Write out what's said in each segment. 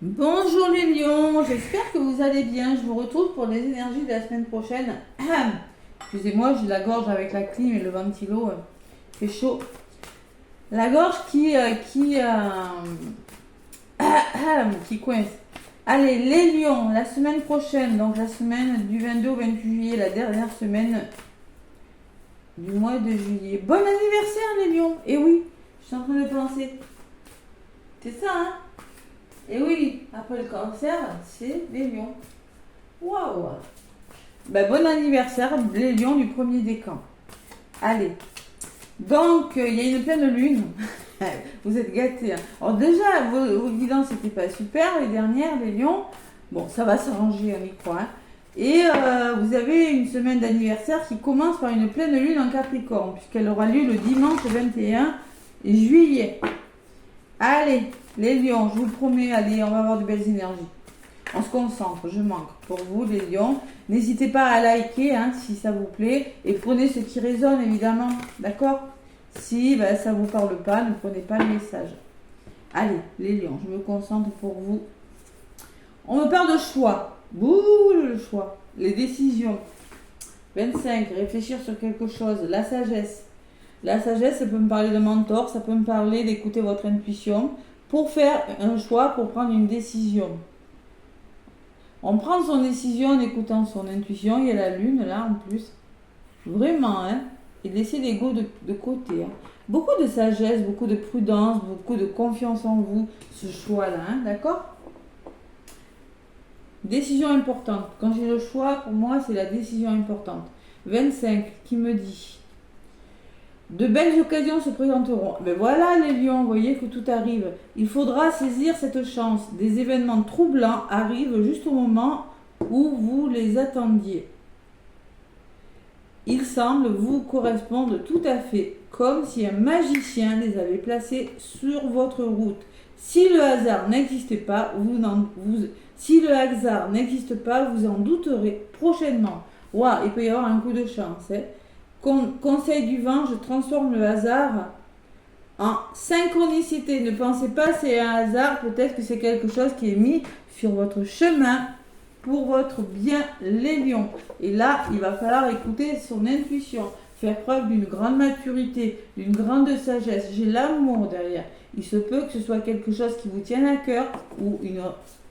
Bonjour les lions, j'espère que vous allez bien. Je vous retrouve pour les énergies de la semaine prochaine. Excusez-moi, j'ai la gorge avec la clim et le ventilo. Il fait chaud. La gorge qui coince. Allez, les lions, la semaine prochaine, donc la semaine du 22 au 28 juillet, la dernière semaine du mois de juillet. Bon anniversaire les lions. Et oui, je suis en train de penser. C'est ça, hein? Et oui, après le cancer, c'est les lions. Waouh! Ben, bon anniversaire, les lions du premier décan. Allez. Donc, il y a une pleine lune. Vous êtes gâtés. Hein. Alors déjà, vos guidances n'étaient pas super, les dernières, les lions. Bon, ça va s'arranger, on y croit. Hein. Et vous avez une semaine d'anniversaire qui commence par une pleine lune en Capricorne, puisqu'elle aura lieu le dimanche 21 juillet. Allez, les lions, je vous le promets, allez, on va avoir de belles énergies. On se concentre, je manque. Pour vous, les lions, n'hésitez pas à liker hein, si ça vous plaît. Et prenez ce qui résonne, évidemment. D'accord? Si ça ne vous parle pas, ne prenez pas le message. Allez, les lions, je me concentre pour vous. On me parle de choix. Bouh, le choix. Les décisions. 25, réfléchir sur quelque chose. La sagesse. La sagesse, ça peut me parler de mentor, ça peut me parler d'écouter votre intuition pour faire un choix, pour prendre une décision. On prend son décision en écoutant son intuition. Il y a la lune là en plus. Vraiment, hein. Et laisser l'ego de côté. Hein. Beaucoup de sagesse, beaucoup de prudence, beaucoup de confiance en vous. Ce choix-là, hein, d'accord? Décision importante. Quand j'ai le choix, pour moi, c'est la décision importante. 25, qui me dit... De belles occasions se présenteront. Mais voilà les lions, vous voyez que tout arrive. Il faudra saisir cette chance. Des événements troublants arrivent juste au moment où vous les attendiez. Ils semblent vous correspondre tout à fait, comme si un magicien les avait placés sur votre route. Si le hasard n'existe pas, vous en douterez prochainement. Waouh, il peut y avoir un coup de chance. Hein. Conseil du vent, je transforme le hasard en synchronicité. Ne pensez pas c'est un hasard, peut-être que c'est quelque chose qui est mis sur votre chemin pour votre bien, les lions. Et là, il va falloir écouter son intuition, faire preuve d'une grande maturité, d'une grande sagesse. J'ai l'amour derrière. Il se peut que ce soit quelque chose qui vous tienne à cœur ou une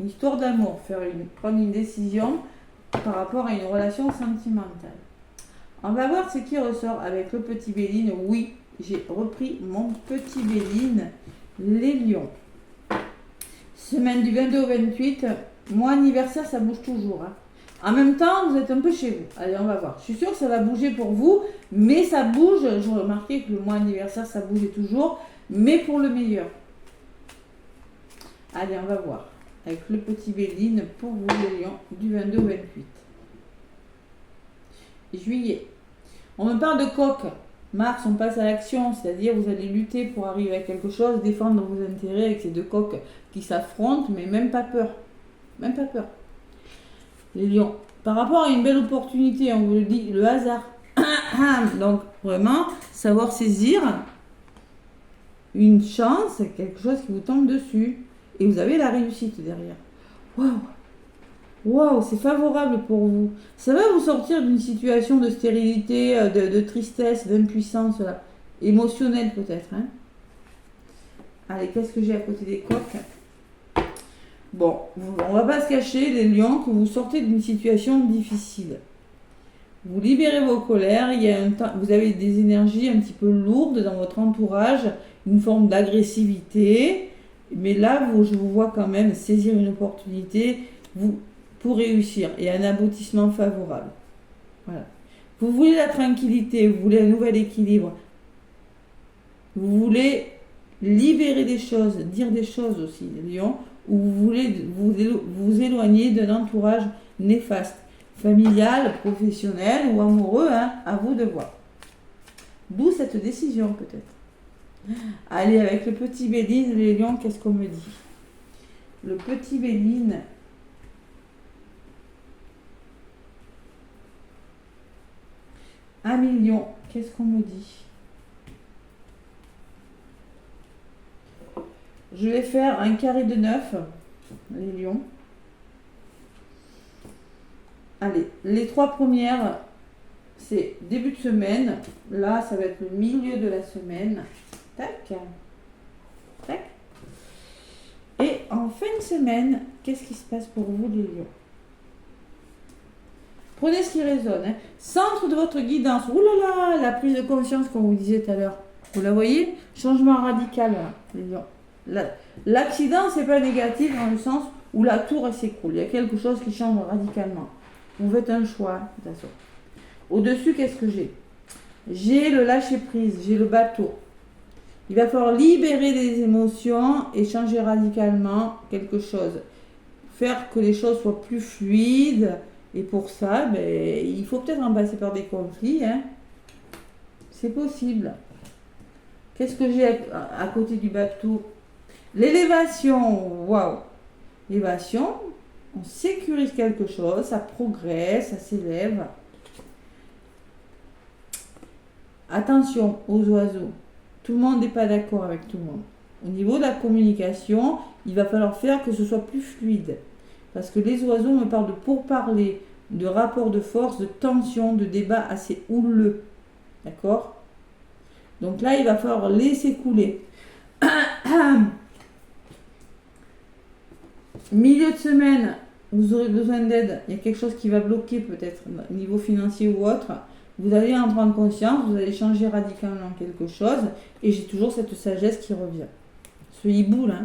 histoire d'amour, prendre une décision par rapport à une relation sentimentale. On va voir ce qui ressort avec le petit Béline. Oui, j'ai repris mon petit Béline, les lions. Semaine du 22 au 28, mois anniversaire, ça bouge toujours. Hein. En même temps, vous êtes un peu chez vous. Allez, on va voir. Je suis sûre que ça va bouger pour vous, mais ça bouge. Je remarquais que le mois anniversaire, ça bougeait toujours, mais pour le meilleur. Allez, on va voir. Avec le petit Béline pour vous, les lions, du 22 au 28. Juillet. On me parle de coq. Mars, on passe à l'action, c'est-à-dire vous allez lutter pour arriver à quelque chose, défendre vos intérêts avec ces deux coqs qui s'affrontent, mais même pas peur. Même pas peur. Les lions. Par rapport à une belle opportunité, on vous le dit, le hasard. Donc vraiment, savoir saisir une chance, quelque chose qui vous tombe dessus. Et vous avez la réussite derrière. Waouh! Waouh, c'est favorable pour vous. Ça va vous sortir d'une situation de stérilité, de tristesse, d'impuissance là, émotionnelle peut-être. Hein. Allez, qu'est-ce que j'ai à côté des coqs? Bon, on va pas se cacher, les lions, que vous sortez d'une situation difficile. Vous libérez vos colères, vous avez des énergies un petit peu lourdes dans votre entourage, une forme d'agressivité. Mais là, je vous vois quand même saisir une opportunité. Pour réussir et un aboutissement favorable. Voilà. Vous voulez la tranquillité, vous voulez un nouvel équilibre, vous voulez libérer des choses, dire des choses aussi, les lions, ou vous voulez vous éloigner d'un entourage néfaste, familial, professionnel ou amoureux, hein, à vous de voir. D'où cette décision peut-être. Allez, avec le petit Béline, les lions, qu'est-ce qu'on me dit? Le petit Béline, $1 million, qu'est-ce qu'on me dit? Je vais faire un carré de 9 les lions. Allez, les 3 premières, c'est début de semaine. Là, ça va être le milieu de la semaine. Tac. Tac. Et en fin de semaine, qu'est-ce qui se passe pour vous, les lions? Prenez ce qui résonne. Hein. Centre de votre guidance. Ouh là là, la prise de conscience, comme vous disiez tout à l'heure. Vous la voyez? Changement radical, là, les lions. L'accident, c'est pas négatif dans le sens où la tour s'écroule. Il y a quelque chose qui change radicalement. Vous faites un choix, de toute façon. Au-dessus, qu'est-ce que j'ai? J'ai le lâcher-prise, j'ai le bateau. Il va falloir libérer des émotions et changer radicalement quelque chose. Faire que les choses soient plus fluides. Et pour ça, il faut peut-être en passer par des conflits. Hein. C'est possible. Qu'est-ce que j'ai à côté du bateau? L'élévation. Waouh! L'élévation, on sécurise quelque chose, ça progresse, ça s'élève. Attention aux oiseaux. Tout le monde n'est pas d'accord avec tout le monde. Au niveau de la communication, il va falloir faire que ce soit plus fluide. Parce que les oiseaux me parlent de pourparler, de rapport de force, de tension, de débat assez houleux. D'accord? Donc là, il va falloir laisser couler. Milieu de semaine, vous aurez besoin d'aide. Il y a quelque chose qui va bloquer peut-être au niveau financier ou autre. Vous allez en prendre conscience, vous allez changer radicalement quelque chose. Et j'ai toujours cette sagesse qui revient. Ce hibou là.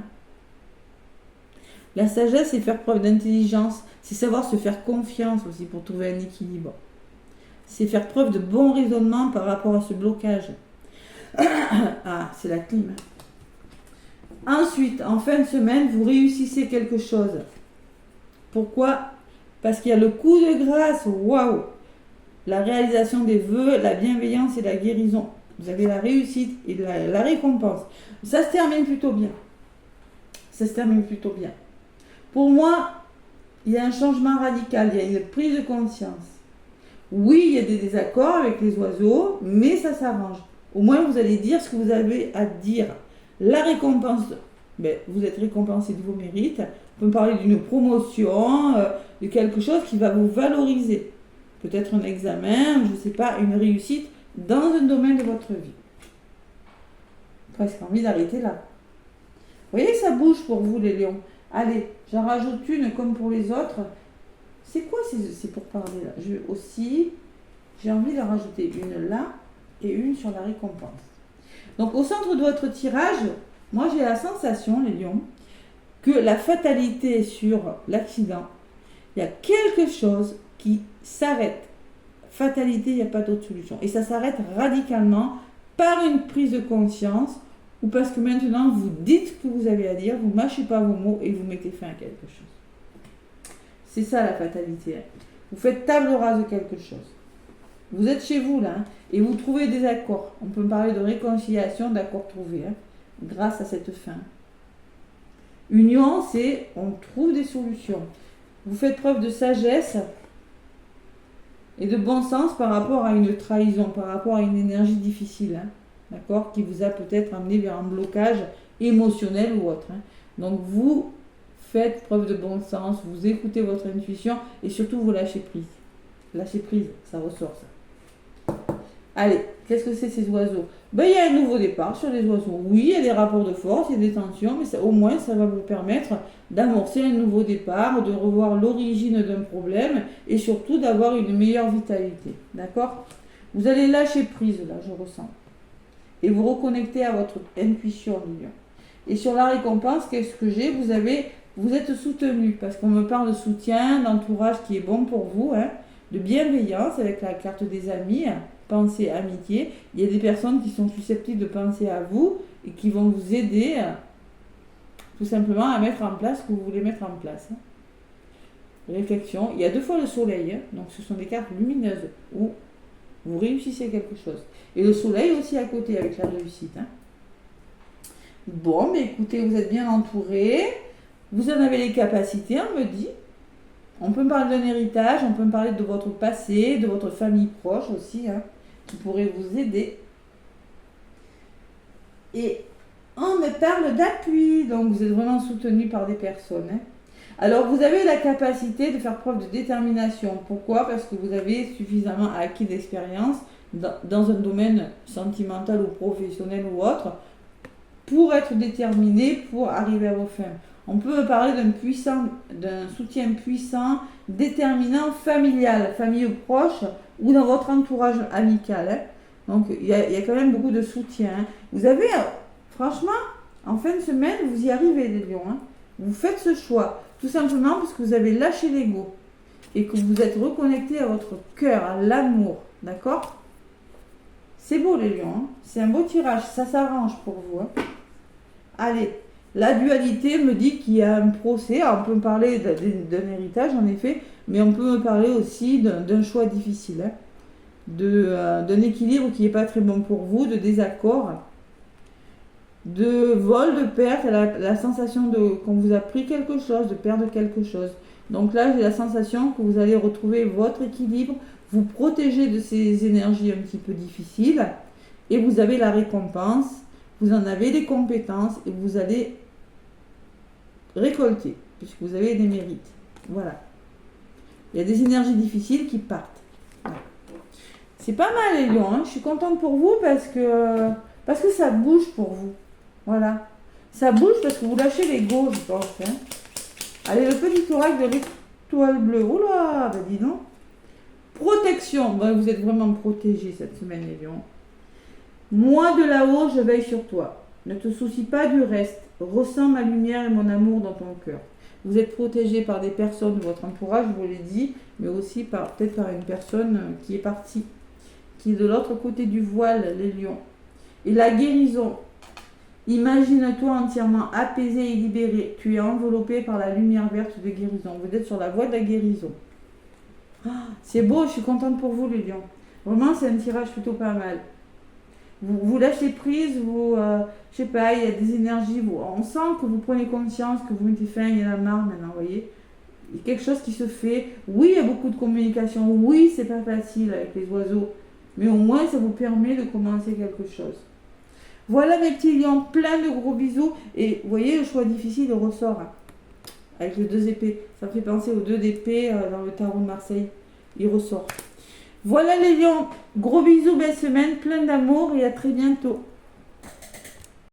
La sagesse, c'est faire preuve d'intelligence. C'est savoir se faire confiance aussi pour trouver un équilibre. C'est faire preuve de bon raisonnement par rapport à ce blocage. Ah, c'est la clim. Ensuite, en fin de semaine, vous réussissez quelque chose. Pourquoi? Parce qu'il y a le coup de grâce. Waouh! La réalisation des vœux, la bienveillance et la guérison. Vous avez la réussite et la récompense. Ça se termine plutôt bien. Ça se termine plutôt bien. Pour moi, il y a un changement radical, il y a une prise de conscience. Oui, il y a des désaccords avec les oiseaux, mais ça s'arrange. Au moins, vous allez dire ce que vous avez à dire. La récompense, vous êtes récompensé de vos mérites. On peut parler d'une promotion, de quelque chose qui va vous valoriser. Peut-être un examen, je ne sais pas, une réussite dans un domaine de votre vie. Presque envie d'arrêter là. Vous voyez, ça bouge pour vous, les lions. Allez, j'en rajoute une comme pour les autres. C'est quoi c'est pour parler là? J'ai envie de rajouter une là et une sur la récompense. Donc au centre de votre tirage, moi j'ai la sensation, les lions, que la fatalité sur l'accident, il y a quelque chose qui s'arrête. Fatalité, il n'y a pas d'autre solution. Et ça s'arrête radicalement par une prise de conscience ou parce que maintenant vous dites ce que vous avez à dire, vous ne mâchez pas vos mots et vous mettez fin à quelque chose. C'est ça la fatalité. Vous faites table rase de quelque chose. Vous êtes chez vous là et vous trouvez des accords. On peut parler de réconciliation, d'accords trouvés grâce à cette fin. Union, c'est on trouve des solutions. Vous faites preuve de sagesse et de bon sens par rapport à une trahison, par rapport à une énergie difficile. D'accord, qui vous a peut-être amené vers un blocage émotionnel ou autre. Donc vous faites preuve de bon sens, vous écoutez votre intuition et surtout vous lâchez prise. Lâchez prise, ça ressort ça. Allez, qu'est-ce que c'est ces oiseaux? Il y a un nouveau départ sur les oiseaux. Oui, il y a des rapports de force, il y a des tensions, mais au moins ça va vous permettre d'amorcer un nouveau départ, de revoir l'origine d'un problème et surtout d'avoir une meilleure vitalité. D'accord? Vous allez lâcher prise là, je ressens. Et vous reconnectez à votre intuition, les lions. Et sur la récompense, qu'est-ce que j'ai? Vous êtes soutenu, parce qu'on me parle de soutien, d'entourage qui est bon pour vous, de bienveillance avec la carte des amis, pensée, amitié. Il y a des personnes qui sont susceptibles de penser à vous et qui vont vous aider tout simplement à mettre en place ce que vous voulez mettre en place. Réflexion. Il y a 2 fois le soleil, donc ce sont des cartes lumineuses où vous réussissez quelque chose. Et le soleil aussi à côté avec la réussite. Bon, mais écoutez, vous êtes bien entouré. Vous en avez les capacités, on me dit. On peut me parler d'un héritage, on peut me parler de votre passé, de votre famille proche aussi, qui pourrait vous aider. Et on me parle d'appui. Donc vous êtes vraiment soutenu par des personnes. Alors, vous avez la capacité de faire preuve de détermination. Pourquoi? Parce que vous avez suffisamment acquis d'expérience dans un domaine sentimental ou professionnel ou autre pour être déterminé pour arriver à vos fins. On peut parler d'un soutien puissant, déterminant, familial, famille proche ou dans votre entourage amical. Hein. Donc, il y a quand même beaucoup de soutien. Hein. Vous avez, franchement, en fin de semaine, vous y arrivez, les lions. Hein. Vous faites ce choix, tout simplement parce que vous avez lâché l'ego et que vous êtes reconnecté à votre cœur, à l'amour. D'accord? C'est beau, les lions. Hein. C'est un beau tirage, ça s'arrange pour vous. Hein. Allez, la dualité me dit qu'il y a un procès. Alors, on peut parler d'un héritage, en effet, mais on peut parler aussi d'un choix difficile, hein, d'un équilibre qui n'est pas très bon pour vous, de désaccord, de vol, de perte, la sensation qu'on vous a pris quelque chose, de perdre quelque chose. Donc là, j'ai la sensation que vous allez retrouver votre équilibre, vous protéger de ces énergies un petit peu difficiles, et vous avez la récompense. Vous en avez des compétences et vous allez récolter, puisque vous avez des mérites. Voilà. Il y a des énergies difficiles qui partent. Voilà. C'est pas mal, les lions. Hein. Je suis contente pour vous parce que ça bouge pour vous. Voilà. Ça bouge parce que vous lâchez l'ego, je pense. Hein. Allez, le petit oracle de l'étoile bleue. Oula, bah dis donc. Protection. Ben, vous êtes vraiment protégés cette semaine, les lions. Moi de là-haut, je veille sur toi. Ne te soucie pas du reste. Ressens ma lumière et mon amour dans ton cœur. Vous êtes protégé par des personnes de votre entourage, je vous l'ai dit, mais aussi peut-être par une personne qui est partie, qui est de l'autre côté du voile, les lions. Et la guérison. Imagine-toi entièrement apaisé et libéré. Tu es enveloppé par la lumière verte de guérison. Vous êtes sur la voie de la guérison. C'est beau, je suis contente pour vous, les lions. Vraiment, c'est un tirage plutôt pas mal. Vous lâchez prise, je sais pas, il y a des énergies, on sent que vous prenez conscience, que vous mettez fin, il y en a marre maintenant, vous voyez. Il y a quelque chose qui se fait. Oui, il y a beaucoup de communication. Oui, c'est pas facile avec les oiseaux. Mais au moins, ça vous permet de commencer quelque chose. Voilà mes petits lions, plein de gros bisous. Et vous voyez, le choix difficile ressort. Hein, avec les 2 épées. Ça me fait penser aux 2 d'épée dans le tarot de Marseille. Il ressort. Voilà les lions, gros bisous, belle semaine, plein d'amour et à très bientôt.